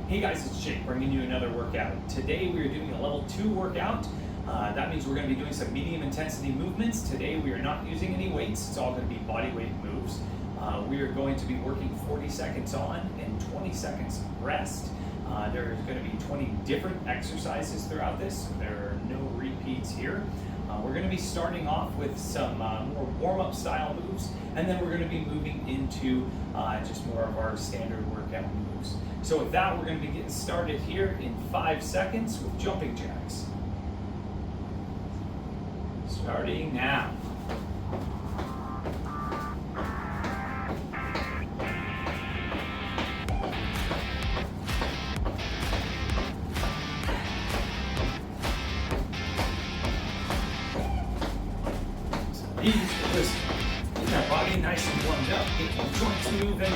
Hey guys, it's Jake bringing you another workout. Today we are doing a level 2 workout. That means we're going to be doing some medium intensity movements. Today we are not using any weights. It's all going to be body weight moves. We are going to be working 40 seconds on and 20 seconds rest. There's going to be 20 different exercises throughout this. So there are no repeats here. We're going to be starting off with some more warm-up style moves, and then we're going to be moving into just more of our standard workout moves. So with that, we're going to be getting started here in 5 seconds with jumping jacks. Starting now. These are just getting our body nice and warmed up, getting the joints moving.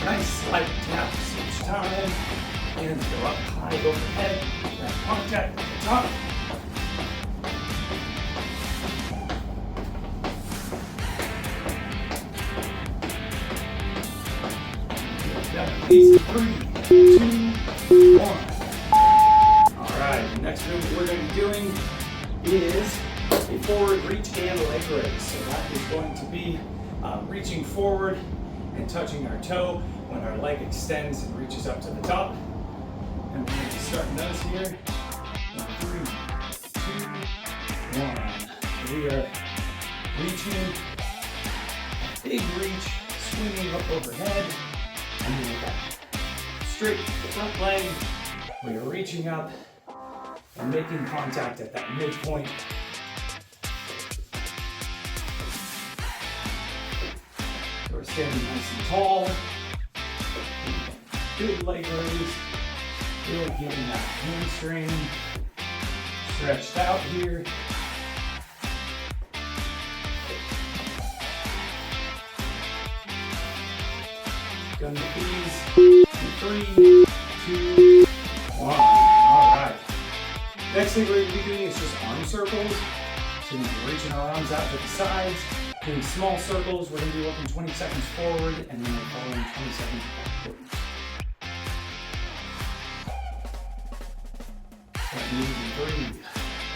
Nice slight taps each time. Hands go up high overhead. That contact at the top. Easy. 3, 2, 1. Alright, the next move that we're going to be doing is a forward reach and leg raise. So that is going to be reaching forward and touching our toe when our leg extends and reaches up to the top. And we're going to be starting those here in 3, 2, 1. We are reaching, a big reach, swinging up overhead, and then we're back. Straight to the front leg, we are reaching up and making contact at that midpoint. So we're standing nice and tall. Good leg raise. Really getting that hamstring stretched out here. Gun the keys. 3, 2, 1. Alright. Next thing we're going to be doing is just arm circles. So we're reaching our arms out to the sides. Doing small circles. We're going to be working 20 seconds forward and then we're following 20 seconds backwards. Start moving.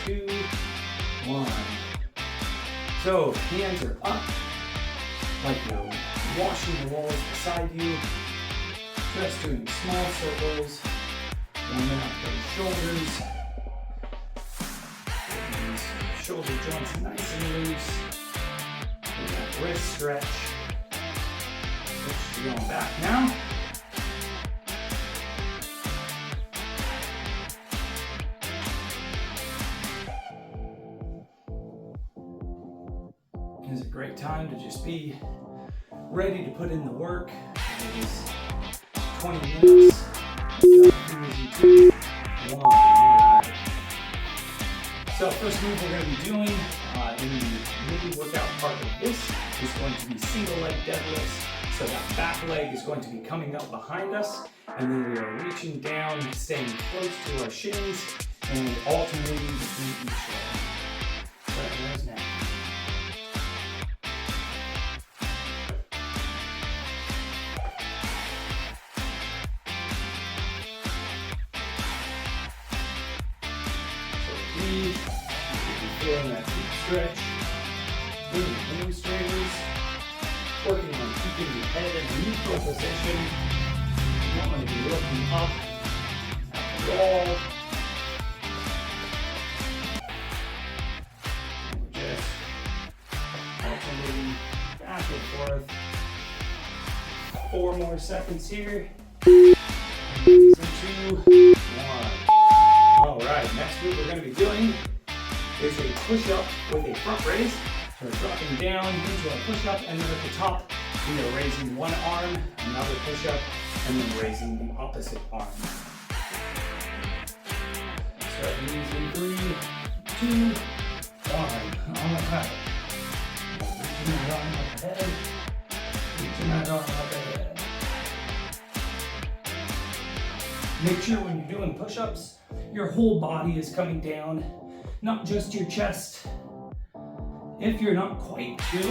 3, 2, 1. So hands are up like you're washing the walls beside you. Just doing small circles. Warming up those shoulders. Getting these shoulder joints nice and loose. Getting that wrist stretch. Switch to going back now. It's a great time to just be ready to put in the work. It is 20 minutes. 3, 2, 1. Alright. So first move we're going to be doing in the mini workout part of this is going to be single leg deadlifts. So that back leg is going to be coming up behind us, and then we are reaching down, staying close to our shins, and alternating between each leg. Starting those now. Please, feeling that deep stretch, bring the hamstrings, working on keeping the head in a neutral position. You don't want to be looking up at the wall. And we're just alternating back and forth. 4 more seconds here. 3, 2, 1. Alright, next move we're going to be doing is a push-up with a front raise. So we're dropping down into a push-up, and then at the top we are raising one arm, another push-up, and then raising the opposite arm. Starting using 3, 2, 1. Alright. Reaching that arm up ahead. Reaching that arm up ahead. Make sure when you're doing push-ups, your whole body is coming down, not just your chest. If you're not quite to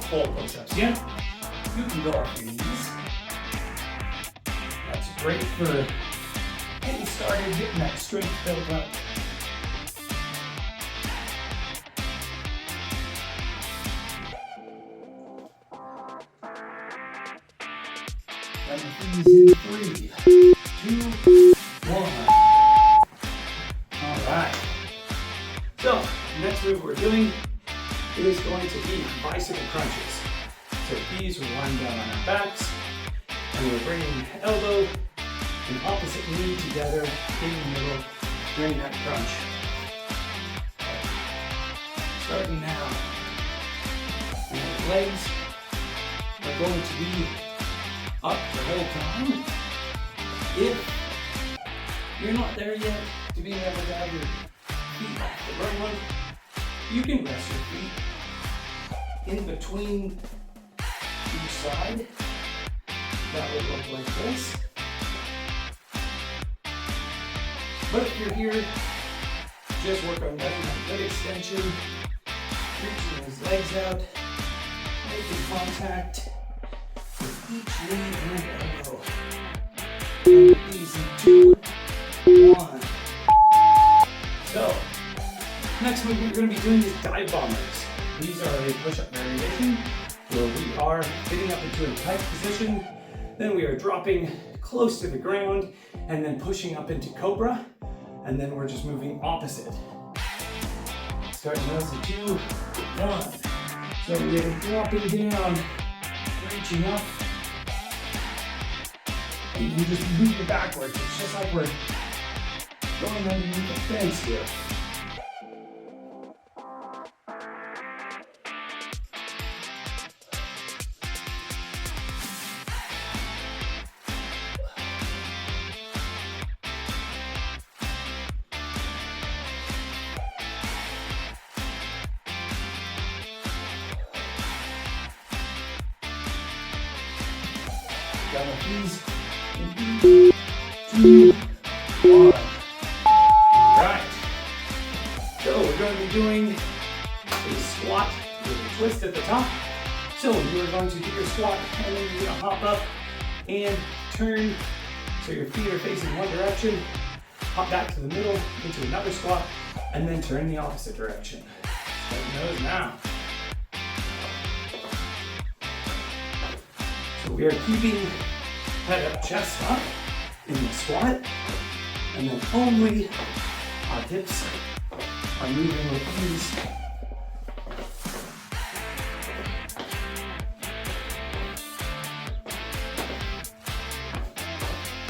full push-ups yet, you can go off your knees. That's great for getting started, getting that strength built up. These in 3, 2, 1. All right. So, next move we're doing is going to be bicycle crunches. So these we're lying down on our backs, and we're bringing elbow and opposite knee together in the middle during that crunch. Starting now. And our legs are going to be up the whole time. If you're not there yet to being able to have your feet off the ground, you can rest your feet in between each side. That would look like this. But if you're here, just work on getting that good extension, reaching his legs out, making contact with each knee and elbow. Easy, 2, 1. So, next move we're going to be doing is dive bombers. These are a push-up variation where we are getting up into a tight position, then we are dropping close to the ground, and then pushing up into cobra, and then we're just moving opposite. Starting those in 2, 1. So we're dropping down, reaching up, and you just move it backwards. It's just like we're going underneath the fence here. Got these in 3, 2, 1. Right. So we're going to be doing a squat with a twist at the top. So you are going to do your squat, and then you're going to hop up and turn so your feet are facing one direction. Hop back to the middle into another squat, and then turn the opposite direction. Starting those now. So we are keeping head up, chest up in the squat, and then only our hips are moving with ease.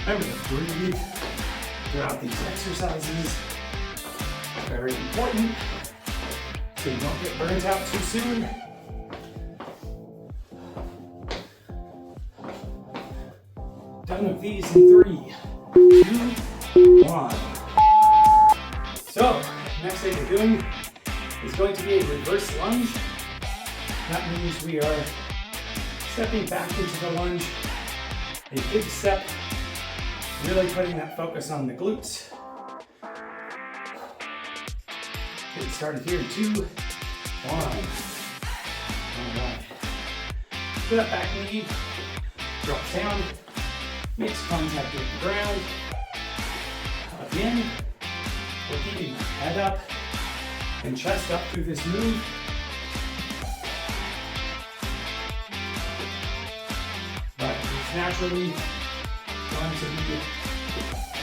Remember to breathe throughout these exercises. Very important, so you don't get burnt out too soon. Done with these in 3, 2, 1. So, next thing we're doing is going to be a reverse lunge. That means we are stepping back into the lunge, a big step, really putting that focus on the glutes. Get started here, 2, 1. All right. So that back knee drops down. Makes contact with the ground. Again, we're keeping the head up and chest up through this move. But it's naturally going to be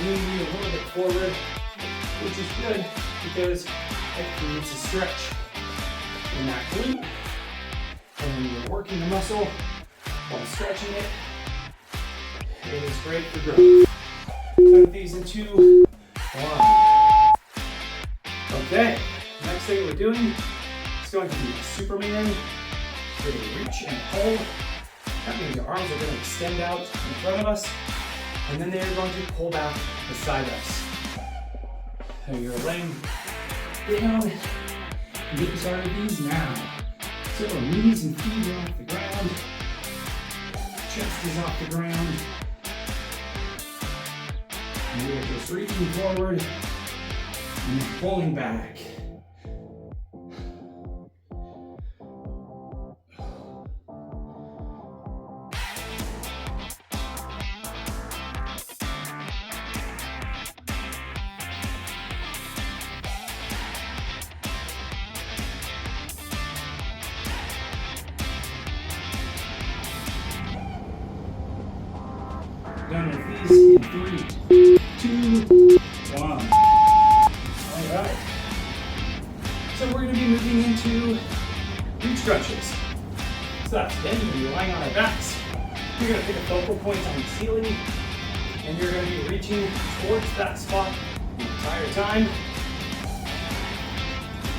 leaning you a little bit forward, which is good because it creates a stretch in that glute. And when you're working the muscle while stretching it, it is great for growth. Put these in 2, 1. Okay, next thing we're doing is going to be a Superman with a reach and pull. That means your arms are going to extend out in front of us, and then they are going to pull back beside us. So you're laying down and get started these now. So knees and feet are off the ground, chest is off the ground. And we are just reaching forward and pulling back. Done with these in 3, 2, 1. All right. So we're going to be moving into reach crunches. So that's again, we're going to be lying on our backs. You're going to pick a focal point on the ceiling, and you're going to be reaching towards that spot the entire time.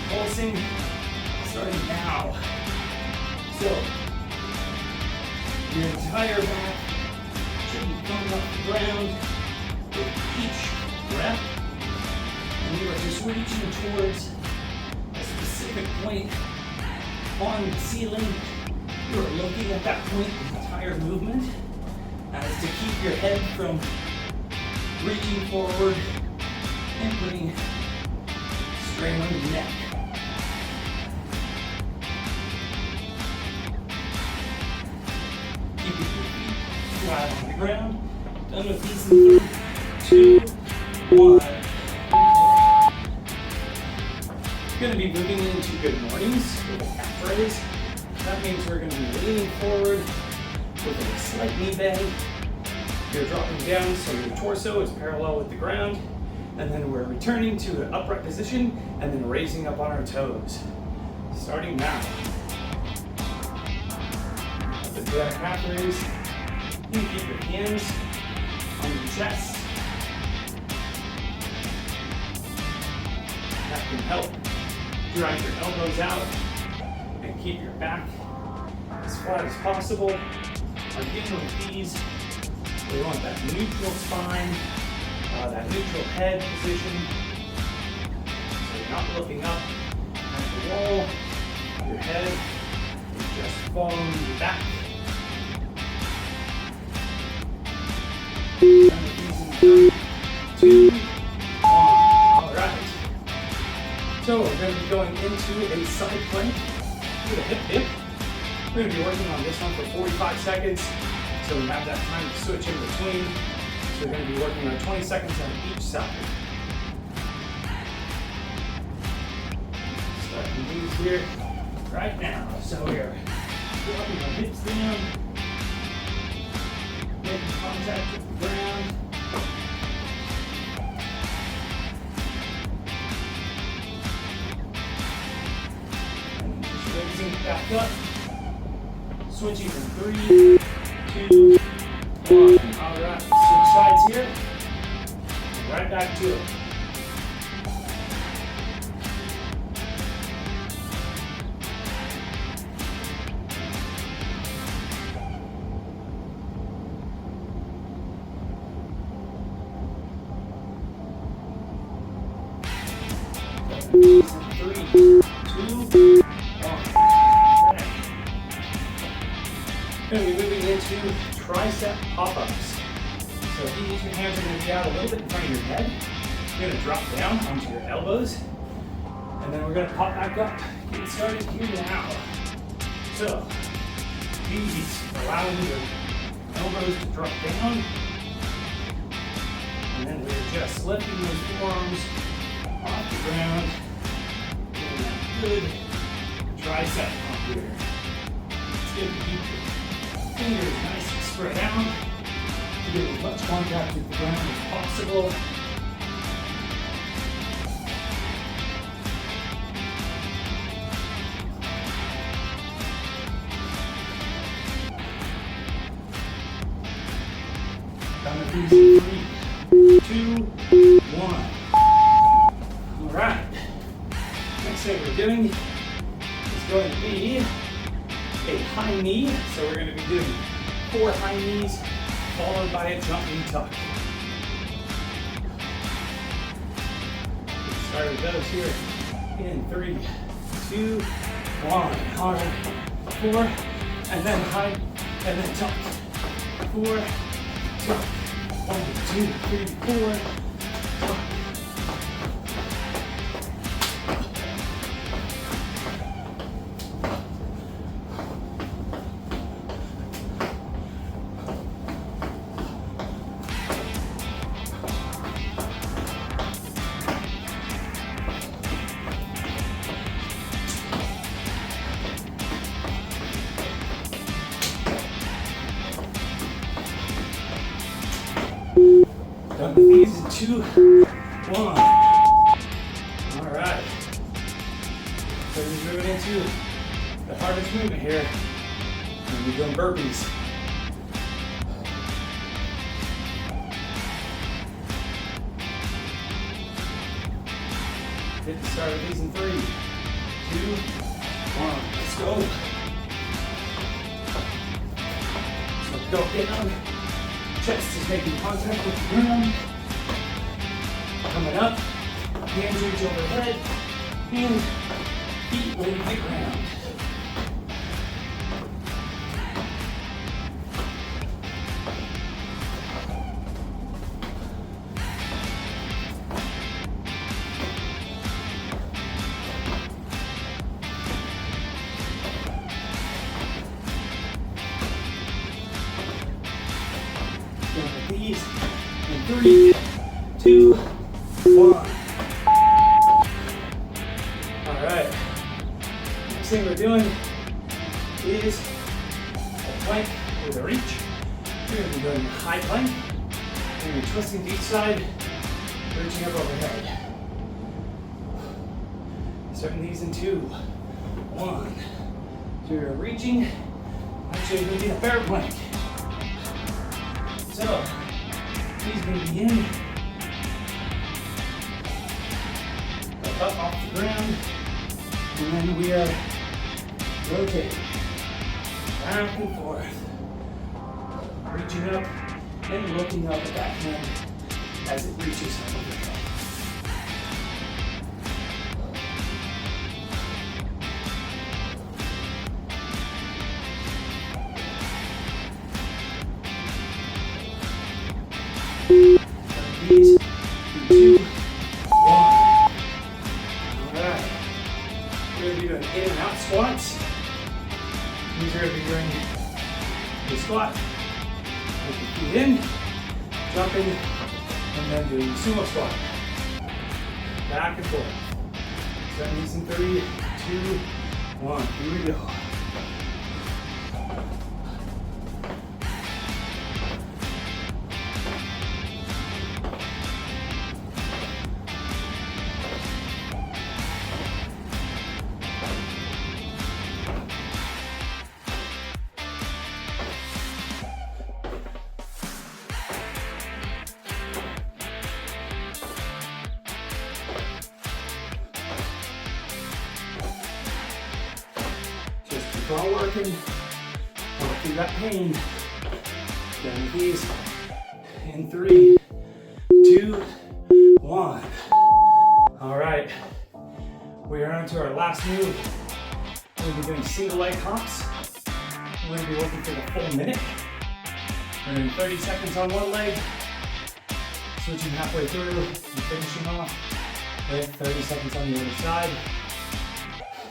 Pulsing, starting now. So, your entire back should be coming off the ground with each breath. And you are just reaching towards a specific point on the ceiling. You are looking at that point the entire movement as to keep your head from reaching forward and putting strain on your neck. Keep your feet flat on the ground. Done with these in 3, 2, 1. Going to be moving into good mornings with a calf raise. That means we're going to be leaning forward with a slight knee bend. You're dropping down so your torso is parallel with the ground. And then we're returning to an upright position and then raising up on our toes. Starting now. Let's do that calf raise. You can keep your hands on your chest. That can help drive your elbows out and keep your back as flat as possible. Again, with these, we want that neutral spine, that neutral head position. So you're not looking up at the wall. Your head is just following your back. And 3, 2, 1. All right. So we're going to be going into a side plank with a hip dip. We're going to be working on this one for 45 seconds, so we have that time to switch in between. So we're going to be working on 20 seconds on each side. Starting these here right now. So we're dropping our hips down, making contact with the ground. Raising back up, switching from 3, 2, 1. All right, switch sides here, right back to it. Going to be moving into tricep pop-ups. So these, your hands are going to be out a little bit in front of your head. You're going to drop down onto your elbows. And then we're going to pop back up. Get started here now. So these, allowing your elbows to drop down. And then we're just lifting those forearms off the ground. Getting that good tricep pump here. It's good to keep fingers nice and spread out to get as much contact with the ground as possible. Done with these in 3, 2, 1. All right. Next thing we're doing is going to be a high knee, so we're going to be doing 4 high knees followed by a jumping tuck. Get started with those here in 3, 2, 1. All right, 4, and then high, and then tuck. 4, tuck. 1, 2, 3, 4. Tuck. Done with these in 2, 1. All right. So we're moving into the hardest movement here. And we're doing burpees. Hit the start of these in 3, 2, 1. Let's go. So go get on. Chest is making contact with the ground. Coming up. Hands reach overhead. And feet leave the ground. These in 3, 2, 1. All right. Next thing we're doing is a plank with a reach. We're going to be doing a high plank. We're going to be twisting to each side, reaching up overhead. Starting these in 2, 1. So you're reaching. Actually, you're going to be a bear plank. So, he's going to begin up off the ground, and then we are rotating back and forth, reaching up and looking up at that hand as it reaches up overhead. These, 2, 1. Alright. We're going to be doing in and out squats. These are going to be doing the squat with the feet in, jumping, and then doing the sumo squat. Back and forth. Setting these in 3, 2, 1. Here we go. Keep on working. Work through that pain. Done with these in 3, 2, 1. All right. We are on to our last move. We're going to be doing single leg hops. We're going to be working for the full minute. We're doing 30 seconds on one leg, switching halfway through and finishing off with 30 seconds on the other side.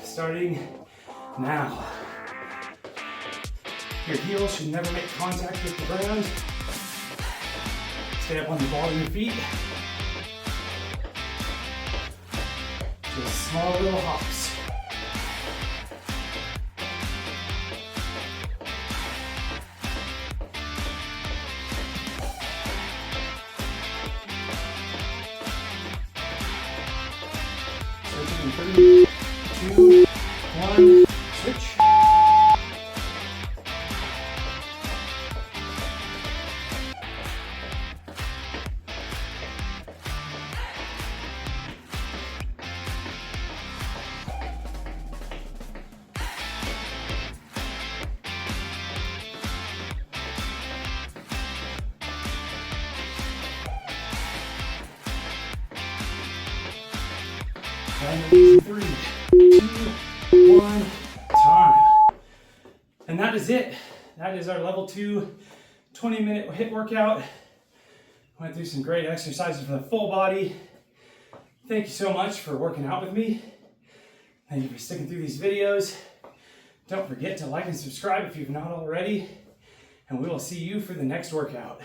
Starting now. Your heels should never make contact with the ground. Stay up on the ball of your feet. Just small little hops. Switching in 3, 2, 1, switch. And 3, 2, 1, time. And that is it. That is our level 2 20-minute HIIT workout. Went through some great exercises for the full body. Thank you so much for working out with me. Thank you for sticking through these videos. Don't forget to like and subscribe if you've not already. And we will see you for the next workout.